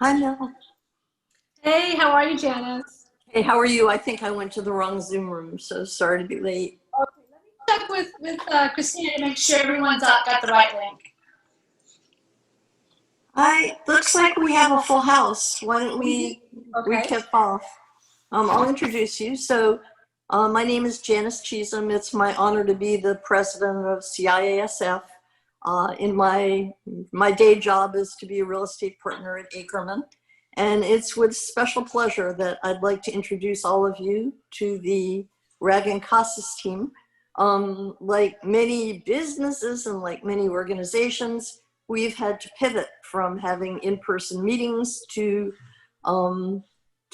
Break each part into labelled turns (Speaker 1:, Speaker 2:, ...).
Speaker 1: Hi, Mel.
Speaker 2: Hey, how are you, Janice?
Speaker 1: Hey, how are you? I think I went to the wrong Zoom room, so sorry to be late.
Speaker 2: Okay, let me check with Christina to make sure everyone's got the right link.
Speaker 1: I looks like we have a full house. Why don't we
Speaker 2: Okay.
Speaker 1: kick off? I'll introduce you. My name is Janice Cheesem. It's my honor to be the president of CIASF. In my day job is to be a real estate partner at Ackerman. And it's with special pleasure that I'd like to introduce all of you to the Wragg and Casas team. Like many businesses and like many organizations, we've had to pivot from having in-person meetings um,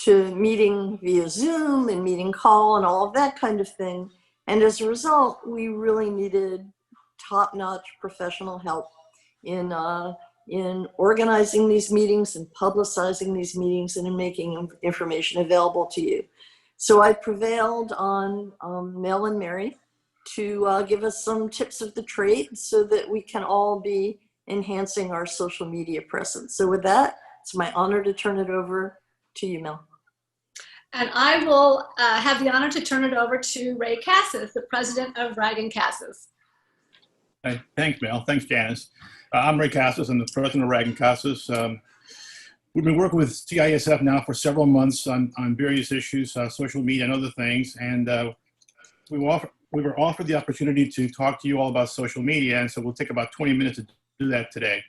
Speaker 1: to meeting via Zoom and meeting call and all of that kind of thing. And as a result, we really needed top-notch professional help in organizing these meetings and publicizing these meetings and in making information available to you. So I prevailed on Mel and Mary to give us some tips of the trade so that we can all be enhancing our social media presence. So with that, it's my honor to turn it over to you, Mel.
Speaker 2: And I will have the honor to turn it over to Ray Casas, the president of Wragg and Casas.
Speaker 3: Thanks, Mel. Thanks, Janice. I'm Ray Casas. I'm the president of Wragg and Casas. We've been working with CIASF now for several months on various issues, social media and other things. And we were offered the opportunity to talk to you all about social media. And so we'll take about 20 minutes to do that today.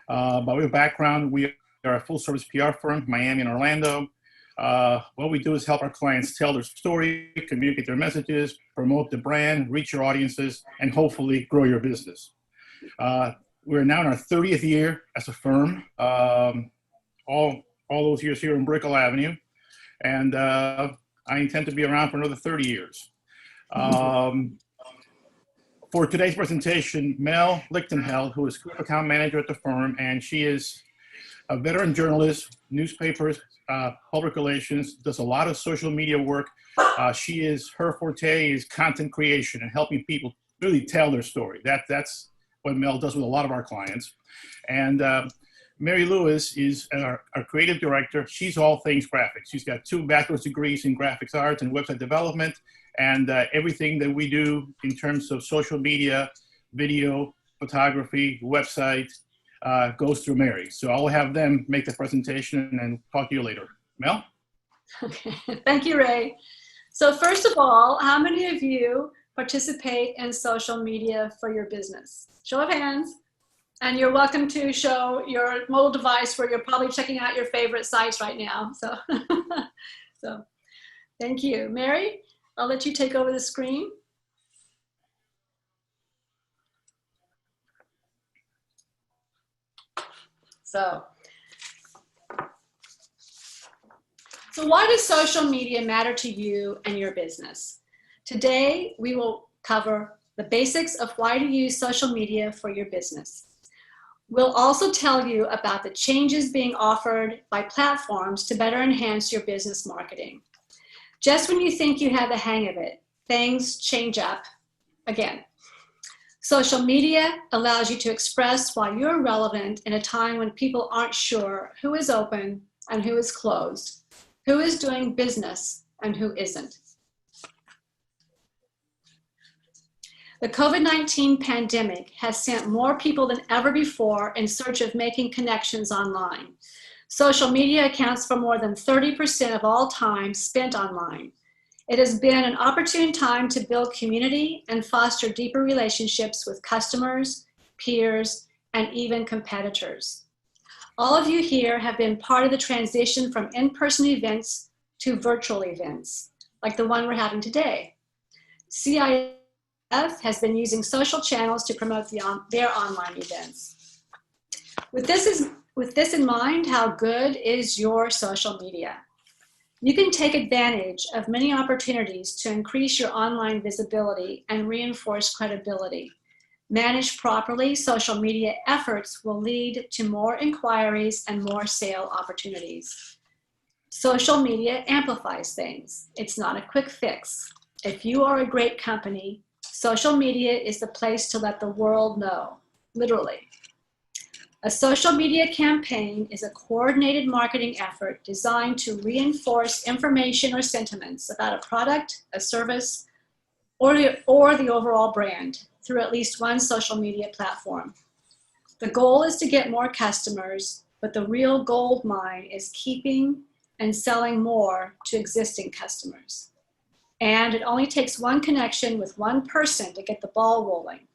Speaker 3: By way of background, we are a full service PR firm, Miami and Orlando. What we do is help our clients tell their story, communicate their messages, promote the brand, reach your audiences, and hopefully grow your business. We're now in our 30th year as a firm, all those years here in Brickell Avenue, and I intend to be around for another 30 years. For today's presentation, Mel Lichtenheld, who is Group Account Manager at the firm, and she is a veteran journalist, newspapers, public relations, does a lot of social media work. Her forte is content creation and helping people really tell their story. That's what Mel does with a lot of our clients. And Mary Lewis is our creative director. She's all things graphics. She's got 2 bachelor's degrees in graphics arts and website development. And everything that we do in terms of social media, video, photography, website, goes through Mary. So I'll have them make the presentation and talk to you later. Mel?
Speaker 2: Okay, thank you, Ray. So first of all, how many of you participate in social media for your business? Show of hands. And you're welcome to show your mobile device where you're probably checking out your favorite sites right now. So, so thank you. Mary, I'll let you take over the screen. So why does social media matter to you and your business? Today, we will cover the basics of why to use social media for your business. We'll also tell you about the changes being offered by platforms to better enhance your business marketing. Just when you think you have the hang of it, things change up again. Social media allows you to express why you're relevant in a time when people aren't sure who is open and who is closed, who is doing business and who isn't. The COVID-19 pandemic has sent more people than ever before in search of making connections online. Social media accounts for more than 30% of all time spent online. It has been an opportune time to build community and foster deeper relationships with customers, peers, and even competitors. All of you here have been part of the transition from in-person events to virtual events, like the one we're having today. CIASF has been using social channels to promote their online events. With this in mind, how good is your social media? You can take advantage of many opportunities to increase your online visibility and reinforce credibility. Managed properly, social media efforts will lead to more inquiries and more sale opportunities. Social media amplifies things. It's not a quick fix. If you are a great company, social media is the place to let the world know, literally. A social media campaign is a coordinated marketing effort designed to reinforce information or sentiments about a product, a service, or the overall brand through at least one social media platform. The goal is to get more customers, but the real gold mine is keeping and selling more to existing customers. And it only takes one connection with one person to get the ball rolling.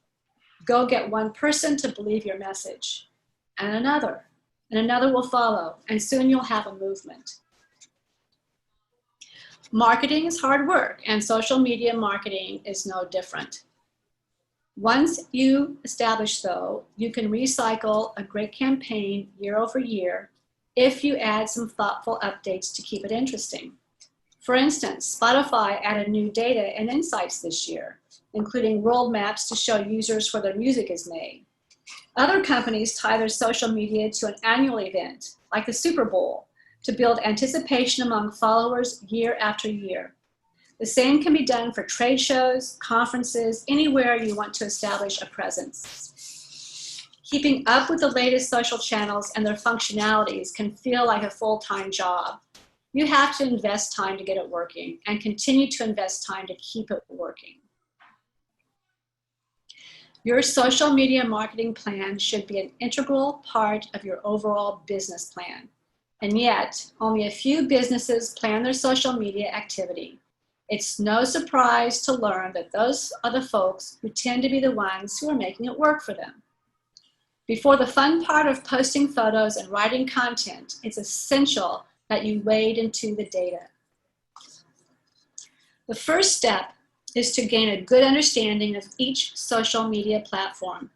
Speaker 2: Go get one person to believe your message, and another will follow, and soon you'll have a movement. Marketing is hard work, and social media marketing is no different. Once you establish, though, you can recycle a great campaign year over year if you add some thoughtful updates to keep it interesting. For instance, Spotify added new data and insights this year, including world maps to show users where their music is made. Other companies tie their social media to an annual event, like the Super Bowl, to build anticipation among followers year after year. The same can be done for trade shows, conferences, anywhere you want to establish a presence. Keeping up with the latest social channels and their functionalities can feel like a full-time job. You have to invest time to get it working and continue to invest time to keep it working. Your social media marketing plan should be an integral part of your overall business plan. And yet, only a few businesses plan their social media activity. It's no surprise to learn that those are the folks who tend to be the ones who are making it work for them. Before the fun part of posting photos and writing content, it's essential that you wade into the data. The first step is to gain a good understanding of each social media platform,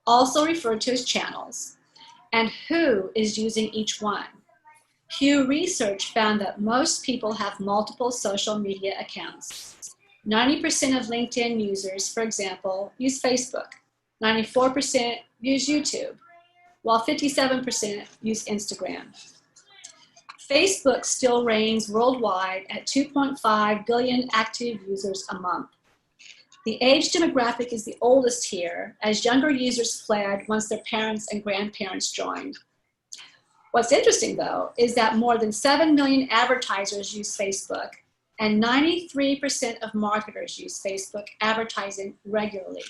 Speaker 2: also referred to as channels, and who is using each one. Pew Research found that most people have multiple social media accounts. 90% of LinkedIn users, for example, use Facebook. 94% use YouTube, while 57% use Instagram. Facebook still reigns worldwide at 2.5 billion active users a month. The age demographic is the oldest here, as younger users fled once their parents and grandparents joined. What's interesting, though, is that more than 7 million advertisers use Facebook, and 93% of marketers use Facebook advertising regularly.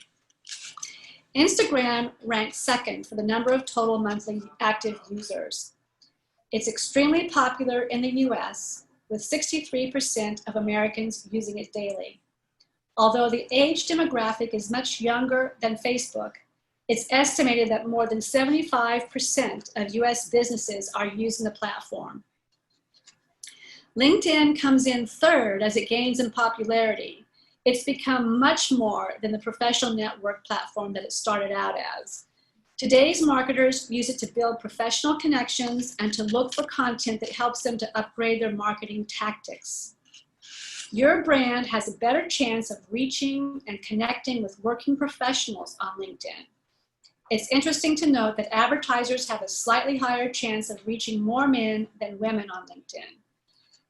Speaker 2: Instagram ranks second for the number of total monthly active users. It's extremely popular in the US, with 63% of Americans using it daily. Although the age demographic is much younger than Facebook, it's estimated that more than 75% of US businesses are using the platform. LinkedIn comes in third as it gains in popularity. It's become much more than the professional network platform that it started out as. Today's marketers use it to build professional connections and to look for content that helps them to upgrade their marketing tactics. Your brand has a better chance of reaching and connecting with working professionals on LinkedIn. It's interesting to note that advertisers have a slightly higher chance of reaching more men than women on LinkedIn.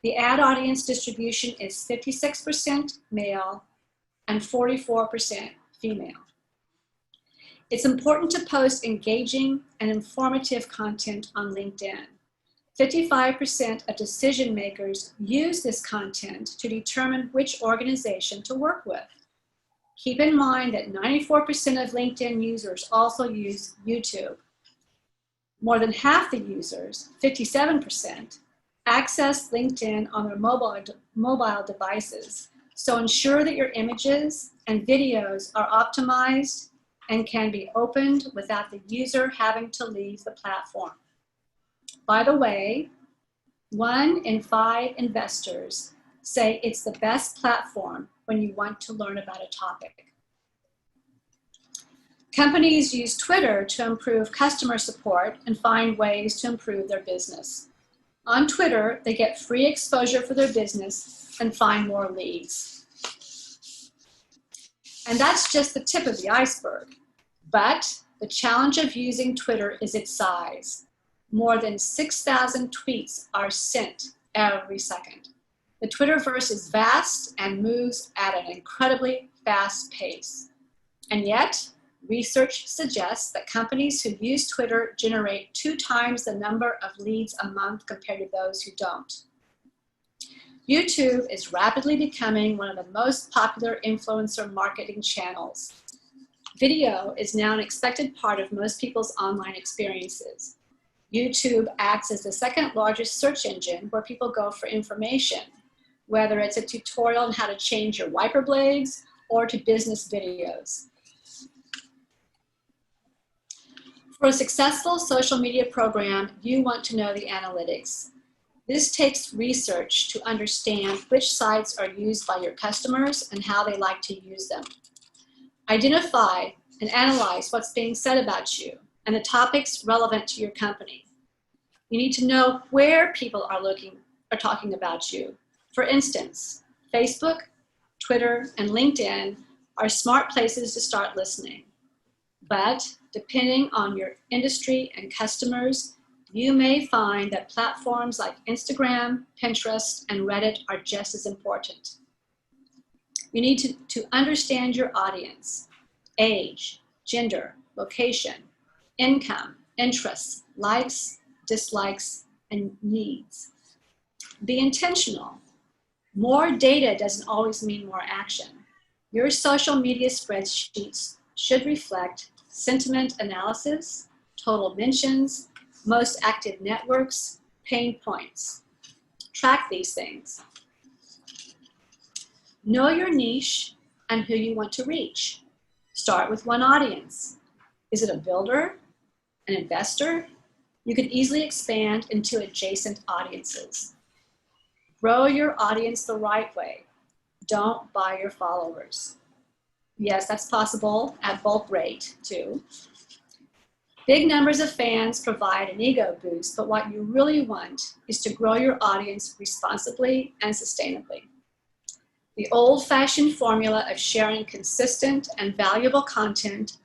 Speaker 2: The ad audience distribution is 56% male and 44% female. It's important to post engaging and informative content on LinkedIn. 55% of decision makers use this content to determine which organization to work with. Keep in mind that 94% of LinkedIn users also use YouTube. More than half the users, 57%, access LinkedIn on their mobile devices. So ensure that your images and videos are optimized and can be opened without the user having to leave the platform. By the way, 1 in 5 investors say it's the best platform when you want to learn about a topic. Companies use Twitter to improve customer support and find ways to improve their business. On Twitter, they get free exposure for their business and find more leads. And that's just the tip of the iceberg. But the challenge of using Twitter is its size. More than 6,000 tweets are sent every second. The Twitterverse is vast and moves at an incredibly fast pace. And yet, Research suggests that companies who use Twitter generate 2 times the number of leads a month compared to those who don't. YouTube is rapidly becoming one of the most popular influencer marketing channels. Video is now an expected part of most people's online experiences. YouTube acts as the second largest search engine where people go for information, whether it's a tutorial on how to change your wiper blades or to business videos. For a successful social media program, you want to know the analytics. This takes research to understand which sites are used by your customers and how they like to use them. Identify and analyze what's being said about you and the topics relevant to your company. You need to know where people are talking about you. For instance, Facebook, Twitter, and LinkedIn are smart places to start listening. But depending on your industry and customers, you may find that platforms like Instagram, Pinterest, and Reddit are just as important. You need to understand your audience, age, gender, location, income, interests, likes, dislikes, and needs. Be intentional. More data doesn't always mean more action. Your social media spreadsheets should reflect sentiment analysis, total mentions, most active networks, pain points. Track these things. Know your niche and who you want to reach. Start with one audience. Is it a builder, an investor? You can easily expand into adjacent audiences. Grow your audience the right way. Don't buy your followers. Yes, that's possible at bulk rate too. Big numbers of fans provide an ego boost, but what you really want is to grow your audience responsibly and sustainably. The old-fashioned formula of sharing consistent and valuable content,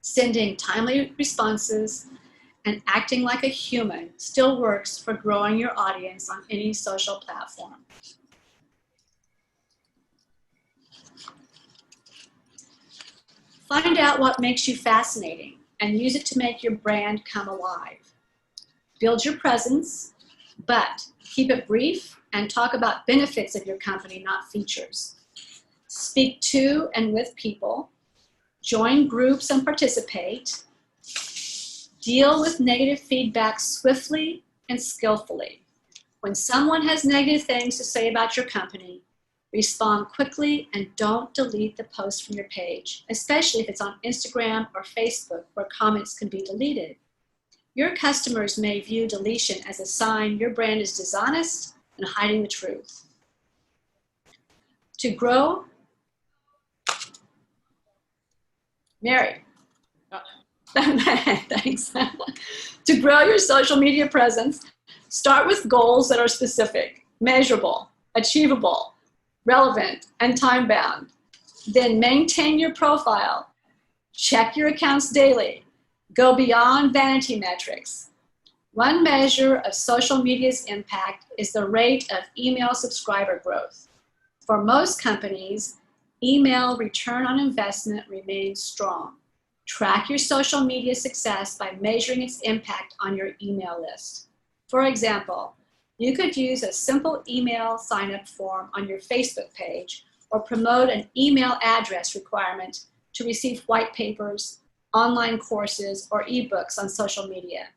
Speaker 2: sending timely responses, and acting like a human still works for growing your audience on any social platform. Find out what makes you fascinating and use it to make your brand come alive. Build your presence, but keep it brief and talk about benefits of your company, not features. Speak to and with people. Join groups and participate. Deal with negative feedback swiftly and skillfully. When someone has negative things to say about your company, respond quickly and don't delete the post from your page, especially if it's on Instagram or Facebook where comments can be deleted. Your customers may view deletion as a sign your brand is dishonest and hiding the truth. To grow, Mary. Thanks. To grow your social media presence, start with goals that are specific, measurable, achievable, relevant, and time-bound. Then maintain your profile. Check your accounts daily. Go beyond vanity metrics. One measure of social media's impact is the rate of email subscriber growth. For most companies, email return on investment remains strong. Track your social media success by measuring its impact on your email list. For example, you could use a simple email sign-up form on your Facebook page or promote an email address requirement to receive white papers, online courses, or ebooks on social media.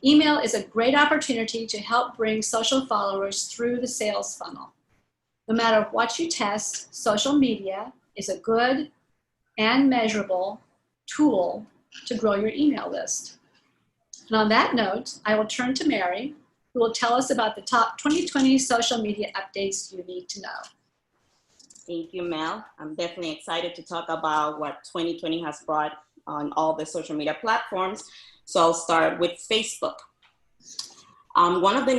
Speaker 2: Email is a great opportunity to help bring social followers through the sales funnel. No matter what you test, social media is a good and measurable tool to grow your email list. And on that note, I will turn to Mary, who will tell us about the top 2020 social media updates you need to know.
Speaker 4: Thank you, Mel. I'm definitely excited to talk about what 2020 has brought on all the social media platforms. So I'll start with Facebook. One of the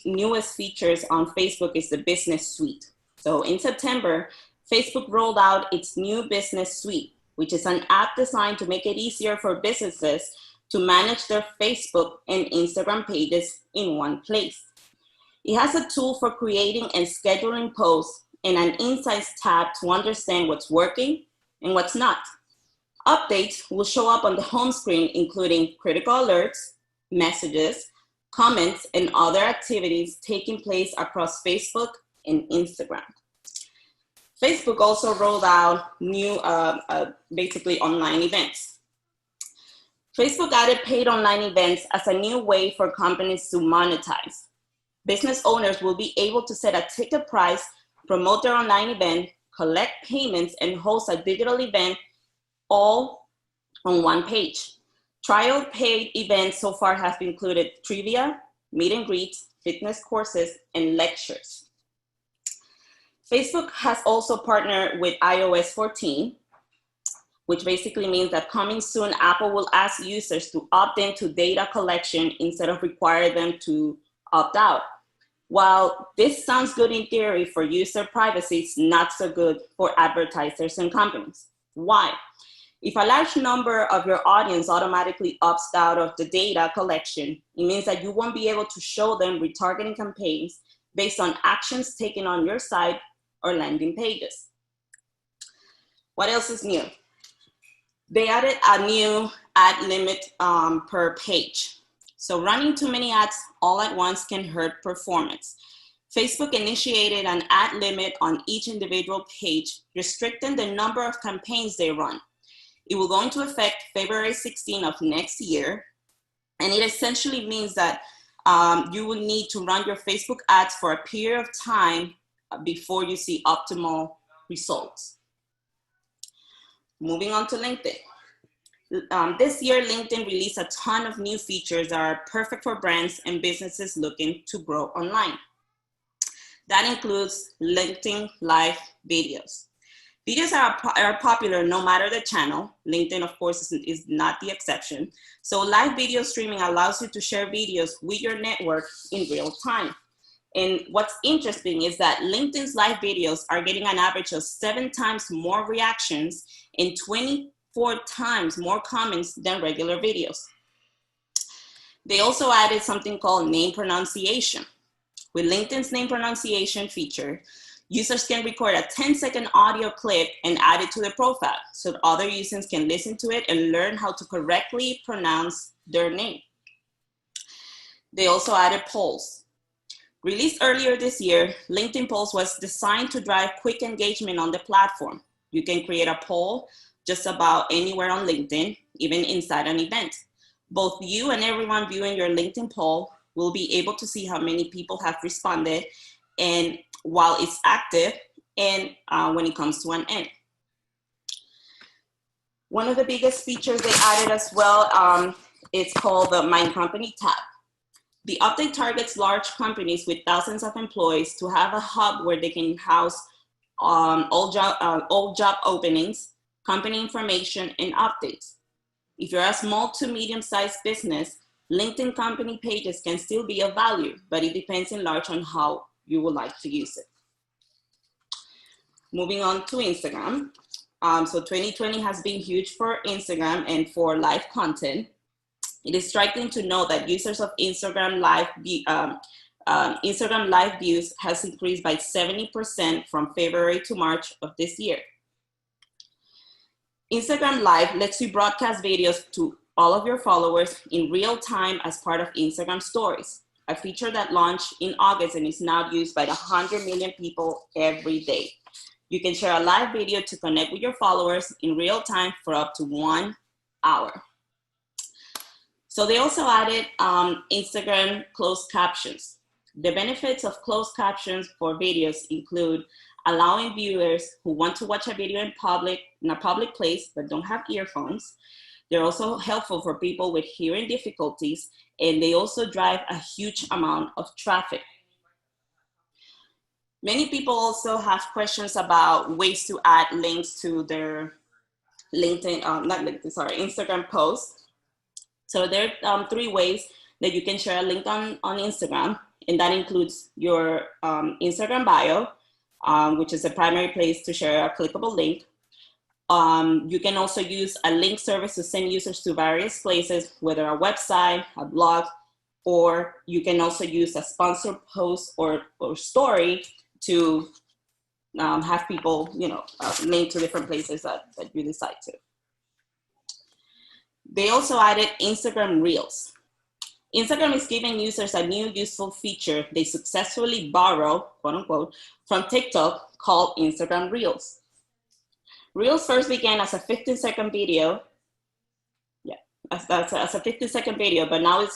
Speaker 4: newest features on Facebook is the Business Suite. So in September, Facebook rolled out its new Business Suite, which is an app designed to make it easier for businesses to manage their Facebook and Instagram pages in one place. It has a tool for creating and scheduling posts and an Insights tab to understand what's working and what's not. Updates will show up on the home screen, including critical alerts, messages, comments, and other activities taking place across Facebook and Instagram. Facebook also rolled out new, basically online events. Facebook added paid online events as a new way for companies to monetize. Business owners will be able to set a ticket price, promote their online event, collect payments, and host a digital event all on one page. Trial paid events so far have included trivia, meet and greets, fitness courses, and lectures. Facebook has also partnered with iOS 14, which basically means that coming soon, Apple will ask users to opt into data collection instead of require them to opt out. While this sounds good in theory for user privacy, it's not so good for advertisers and companies. Why? If a large number of your audience automatically opts out of the data collection, it means that you won't be able to show them retargeting campaigns based on actions taken on your site or landing pages. What else is new? They added a new ad limit per page. So running too many ads all at once can hurt performance. Facebook initiated an ad limit on each individual page, restricting the number of campaigns they run. It will go into effect February 16 of next year. And it essentially means that you will need to run your Facebook ads for a period of time before you see optimal results. Moving on to LinkedIn. This year, LinkedIn released a ton of new features that are perfect for brands and businesses looking to grow online. That includes LinkedIn Live videos. Videos are popular no matter the channel. LinkedIn, of course, is not the exception. So live video streaming allows you to share videos with your network in real time. And what's interesting is that LinkedIn's live videos are getting an average of 7 times more reactions and 24 times more comments than regular videos. They also added something called name pronunciation. With LinkedIn's name pronunciation feature, users can record a 10-second audio clip and add it to their profile so that other users can listen to it and learn how to correctly pronounce their name. They also added polls. Released earlier this year, LinkedIn Polls was designed to drive quick engagement on the platform. You can create a poll just about anywhere on LinkedIn, even inside an event. Both you and everyone viewing your LinkedIn poll will be able to see how many people have responded and while it's active and when it comes to an end. One of the biggest features they added as well is called the My Company tab. The update targets large companies with thousands of employees to have a hub where they can house all job openings, company information, and updates. If you're a small to medium-sized business, LinkedIn company pages can still be of value, but it depends in large on how you would like to use it. Moving on to Instagram. So 2020 has been huge for Instagram and for live content. It is striking to know that users of Instagram Live views has increased by 70% from February to March of this year. Instagram Live lets you broadcast videos to all of your followers in real time as part of Instagram Stories, a feature that launched in August and is now used by 100 million people every day. You can share a live video to connect with your followers in real time for up to 1 hour. So they also added Instagram closed captions. The benefits of closed captions for videos include allowing viewers who want to watch a video in a public place but don't have earphones. They're also helpful for people with hearing difficulties, and they also drive a huge amount of traffic. Many people also have questions about ways to add links to their Instagram posts. So there are 3 ways that you can share a link on Instagram, and that includes your Instagram bio, which is the primary place to share a clickable link. You can also use a link service to send users to various places, whether a website, a blog, or you can also use a sponsored post or story to have people, link to different places that you decide to. They also added Instagram Reels. Instagram is giving users a new useful feature they successfully borrow, quote unquote, from TikTok called Instagram Reels. Reels first began as a 15-second video. Yeah, as a 15-second video, but now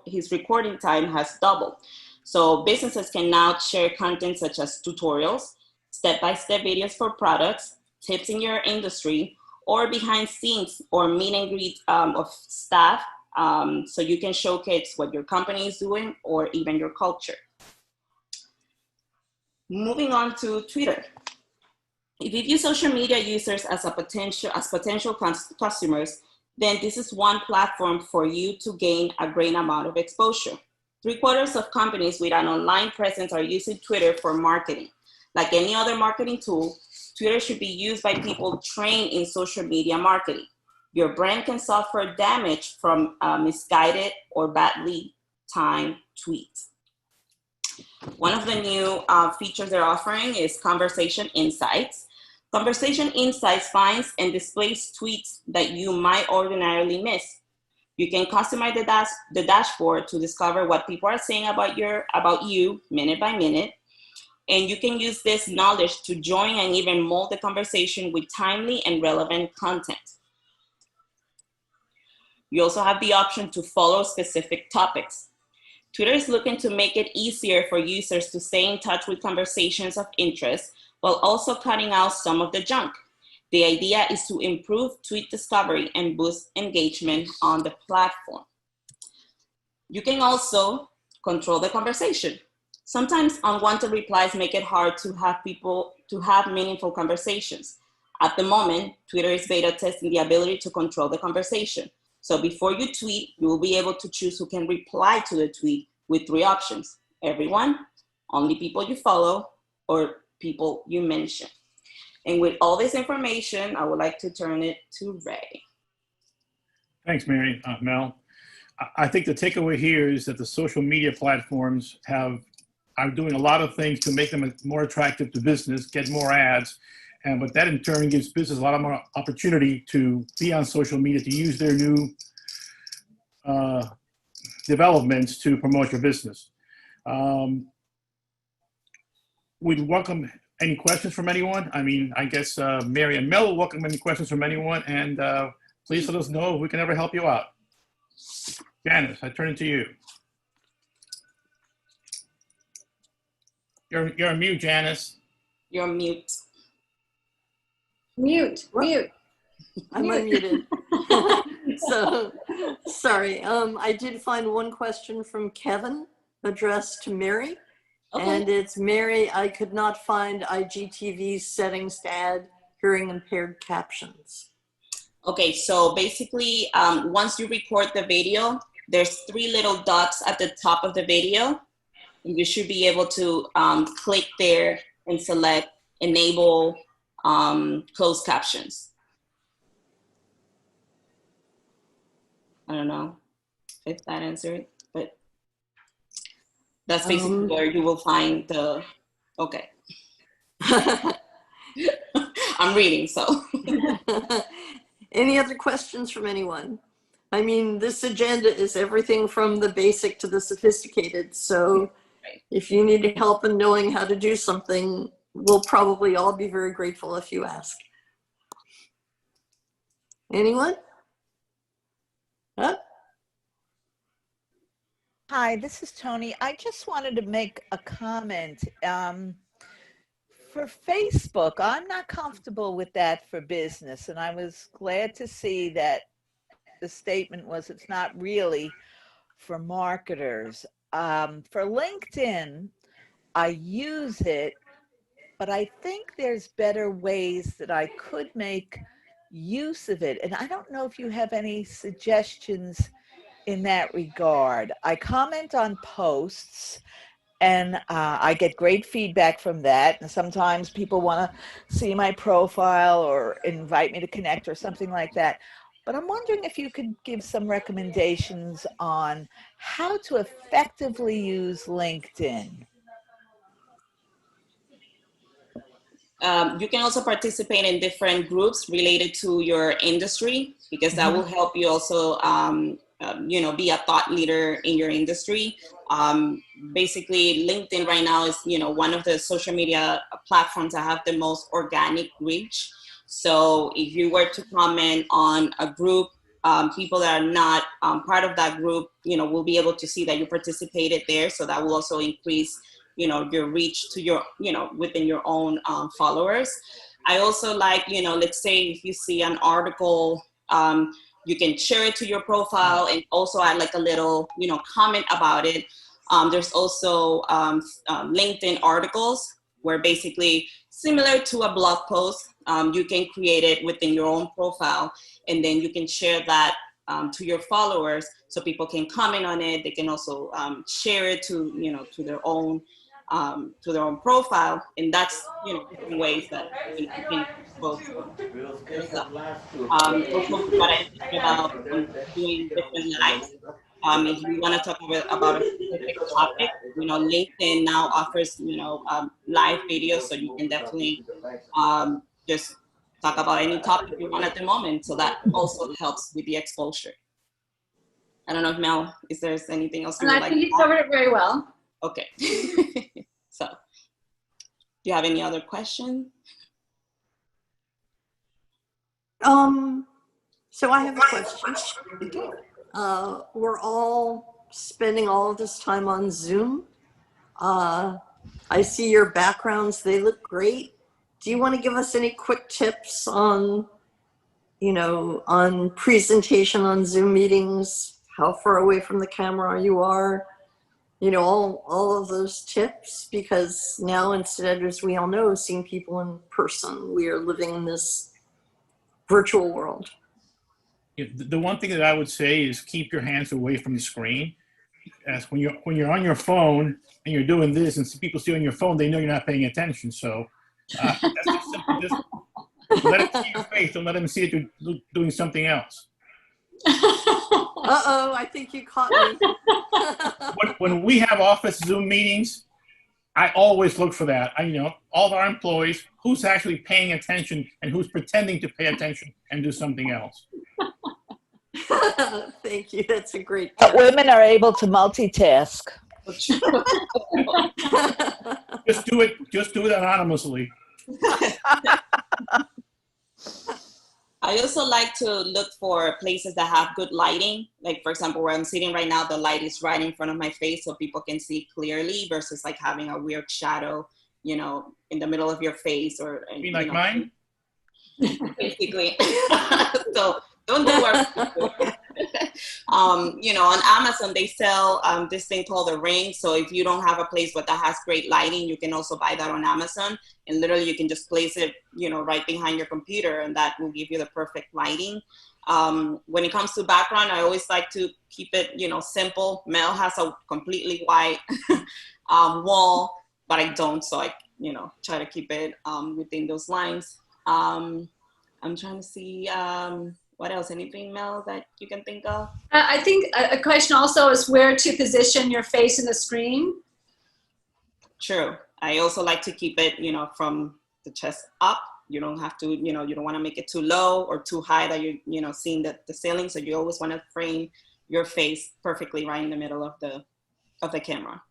Speaker 4: his recording time has doubled. So businesses can now share content such as tutorials, step-by-step videos for products, tips in your industry, or behind scenes or meet and greet of staff, so you can showcase what your company is doing or even your culture. Moving on to Twitter. If you view social media users as potential customers, then this is one platform for you to gain a great amount of exposure. 3/4 of companies with an online presence are using Twitter for marketing. Like any other marketing tool, Twitter should be used by people trained in social media marketing. Your brand can suffer damage from misguided or badly timed tweets. One of the new features they're offering is Conversation Insights. Conversation Insights finds and displays tweets that you might ordinarily miss. You can customize the dashboard to discover what people are saying about you minute by minute. And you can use this knowledge to join and even mold the conversation with timely and relevant content. You also have the option to follow specific topics. Twitter is looking to make it easier for users to stay in touch with conversations of interest while also cutting out some of the junk. The idea is to improve tweet discovery and boost engagement on the platform. You can also control the conversation. Sometimes unwanted replies make it hard to have meaningful conversations. At the moment, Twitter is beta testing the ability to control the conversation. So before you tweet, you will be able to choose who can reply to the tweet with 3 options: everyone, only people you follow, or people you mention. And with all this information, I would like to turn it to Ray.
Speaker 3: Thanks, Mel. I think the takeaway here is that the social media platforms are doing a lot of things to make them more attractive to business, get more ads, but that in turn gives business a lot more opportunity to be on social media, to use their new developments to promote your business. We'd welcome any questions from anyone. I mean, I guess Mary and Mel will welcome any questions from anyone, and please let us know if we can ever help you out. Janice, I turn it to you. You're on mute, Janice.
Speaker 4: You're on mute.
Speaker 2: Mute.
Speaker 1: I'm unmuted. So, sorry. I did find one question from Kevin addressed to Mary. Okay. And it's, Mary, I could not find IGTV's settings to add hearing impaired captions.
Speaker 4: Okay, so basically, once you record the video, there's 3 little dots at the top of the video. And you should be able to click there and select enable closed captions. I don't know if that answered it, but that's basically where you will find the, okay. I'm reading, so.
Speaker 1: Any other questions from anyone? I mean, this agenda is everything from the basic to the sophisticated. So if you need help in knowing how to do something, we'll probably all be very grateful if you ask. Anyone? Huh?
Speaker 5: Hi, this is Tony. I just wanted to make a comment. For Facebook, I'm not comfortable with that for business, and I was glad to see that the statement was it's not really for marketers. For LinkedIn, I use it, but I think there's better ways that I could make use of it. And I don't know if you have any suggestions in that regard. I comment on posts, and I get great feedback from that. And sometimes people want to see my profile or invite me to connect or something like that. But I'm wondering if you could give some recommendations on how to effectively use LinkedIn.
Speaker 4: You can also participate in different groups related to your industry, because that will help you also, be a thought leader in your industry. Basically, LinkedIn right now is, one of the social media platforms that have the most organic reach. So if you were to comment on a group, people that are not part of that group, will be able to see that you participated there. So that will also increase, your reach to your, within your own followers. I also like, let's say if you see an article, you can share it to your profile and also add like a little, comment about it. There's also LinkedIn articles where basically similar to a blog post, you can create it within your own profile, and then you can share that to your followers so people can comment on it. They can also share it to, to their own profile. And that's, different ways that you can both yourself. Also what I mentioned about doing different lives. If you want to talk about a specific topic, LinkedIn now offers, live videos, so you can definitely just talk about any topic you want at the moment. So that also helps with the exposure. I don't know if Mel, is there anything else you would
Speaker 2: And I
Speaker 4: like
Speaker 2: think
Speaker 4: to
Speaker 2: you covered it very well.
Speaker 4: Okay. So, do you have any other questions?
Speaker 1: So I have a question. We're all spending all of this time on Zoom. I see your backgrounds, they look great. Do you want to give us any quick tips on, on presentation on Zoom meetings, how far away from the camera you are, all of those tips? Because now, instead, as we all know, seeing people in person, we are living in this virtual world.
Speaker 3: The one thing that I would say is keep your hands away from the screen. As when you're on your phone and you're doing this, and people see on your phone, they know you're not paying attention. So that's just simply just let them see your face. Don't let them see that you're doing something else.
Speaker 1: Uh-oh, I think you caught me.
Speaker 3: When we have office Zoom meetings, I always look for that. All of our employees, who's actually paying attention and who's pretending to pay attention and do something else.
Speaker 1: Thank you. That's a great
Speaker 5: But women are able to multitask.
Speaker 3: Just do it anonymously.
Speaker 4: I also like to look for places that have good lighting. Like, for example, where I'm sitting right now, the light is right in front of my face so people can see clearly, versus like having a weird shadow, in the middle of your face, or
Speaker 3: You mean like mine?
Speaker 4: Basically. So don't do what on Amazon they sell this thing called a ring. So if you don't have a place that has great lighting, you can also buy that on Amazon, and literally you can just place it right behind your computer, and that will give you the perfect lighting. When it comes to background, I always like to keep it simple. Mel has a completely white wall, but I don't, so I try to keep it within those lines. I'm trying to see what else? Anything, Mel, that you can think of?
Speaker 2: I think a question also is where to position your face in the screen.
Speaker 4: True. I also like to keep it, from the chest up. You don't have to, you don't want to make it too low or too high that you're, seeing the ceiling. So you always want to frame your face perfectly right in the middle of the camera.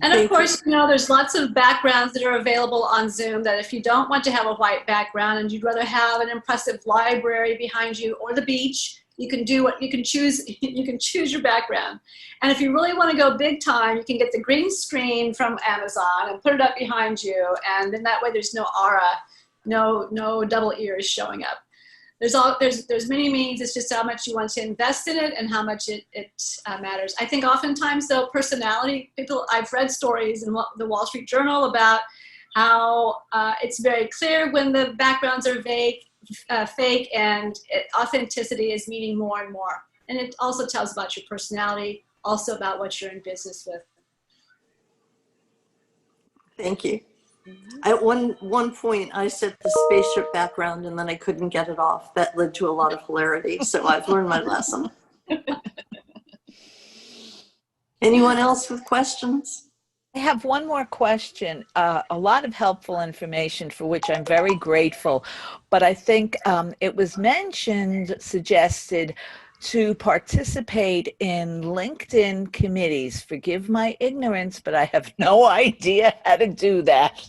Speaker 2: And of course, there's lots of backgrounds that are available on Zoom that if you don't want to have a white background and you'd rather have an impressive library behind you or the beach, you can choose your background. And if you really want to go big time, you can get the green screen from Amazon and put it up behind you. And then that way there's no aura, no double ears showing up. There's many means. It's just how much you want to invest in it and how much it matters. I think oftentimes though, personality, I've read stories in the Wall Street Journal about how it's very clear when the backgrounds are fake, and authenticity is meaning more and more. And it also tells about your personality, also about what you're in business with.
Speaker 1: Thank you. At one point, I set the spaceship background and then I couldn't get it off. That led to a lot of hilarity. So I've learned my lesson. Anyone else with questions?
Speaker 5: I have one more question. A lot of helpful information for which I'm very grateful, but I think it was mentioned, suggested to participate in LinkedIn committees. Forgive my ignorance, but I have no idea how to do that.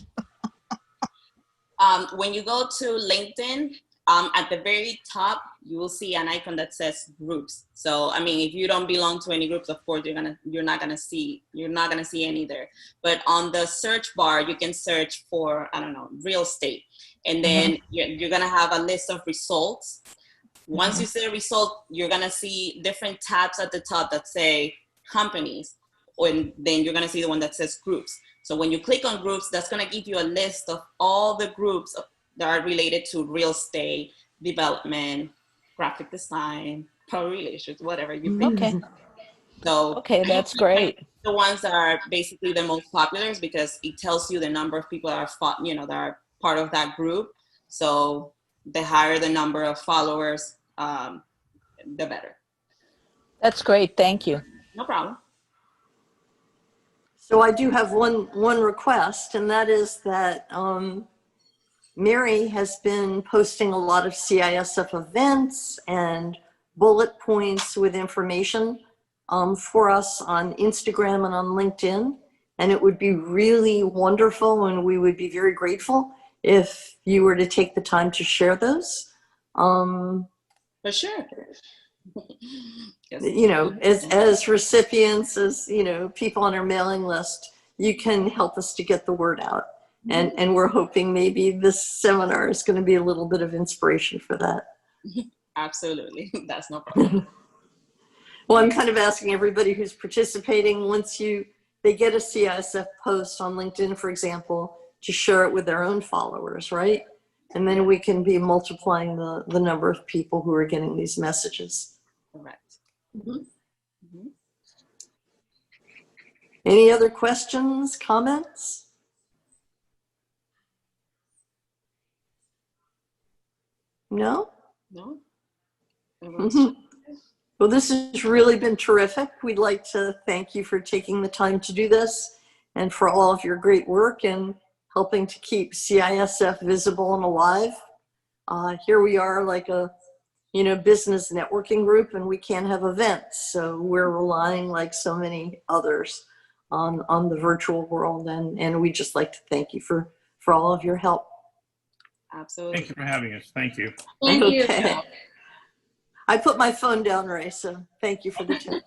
Speaker 4: When you go to LinkedIn, at the very top, you will see an icon that says groups. So, I mean, if you don't belong to any groups, of course, you're not gonna see any there. But on the search bar, you can search for, I don't know, real estate, and then you're gonna have a list of results. Once you see a result, you're gonna see different tabs at the top that say companies, and then you're gonna see the one that says groups. So when you click on groups, that's gonna give you a list of all the groups that are related to real estate, development, graphic design, public relations, whatever you pick.
Speaker 5: Okay.
Speaker 4: So
Speaker 5: Okay, that's great.
Speaker 4: the ones that are basically the most popular is because it tells you the number of people that are, that are part of that group. So the higher the number of followers, the better.
Speaker 5: That's great. Thank you.
Speaker 4: No problem.
Speaker 1: So I do have one request, and that is that Mary has been posting a lot of CISF events and bullet points with information for us on Instagram and on LinkedIn. And it would be really wonderful, and we would be very grateful if you were to take the time to share those.
Speaker 4: For sure.
Speaker 1: You know, as recipients, as, you know, people on our mailing list, you can help us to get the word out. And we're hoping maybe this seminar is going to be a little bit of inspiration for that.
Speaker 4: Absolutely. That's no problem.
Speaker 1: Well, I'm kind of asking everybody who's participating, once they get a CISF post on LinkedIn, for example, to share it with their own followers, right? And then we can be multiplying the number of people who are getting these messages.
Speaker 4: Correct.
Speaker 1: Any other questions, comments? No?
Speaker 4: No?
Speaker 1: Well, this has really been terrific. We'd like to thank you for taking the time to do this and for all of your great work and helping to keep CISF visible and alive. Here we are like a, you know, business networking group, and we can't have events. So we're relying, like so many others, on the virtual world. And we just like to thank you for all of your help.
Speaker 4: Absolutely.
Speaker 3: Thank you for having us. Thank you.
Speaker 2: Thank you.
Speaker 1: Okay. I put my phone down, Ray, so thank you for the tip.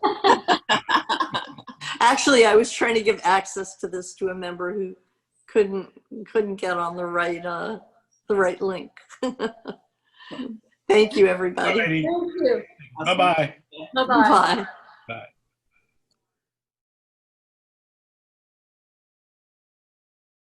Speaker 1: Actually, I was trying to give access to this to a member who couldn't get on the right link. Thank you, everybody.
Speaker 3: Alrighty.
Speaker 2: Thank you.
Speaker 3: Bye-bye.
Speaker 2: Bye-bye.
Speaker 1: Bye.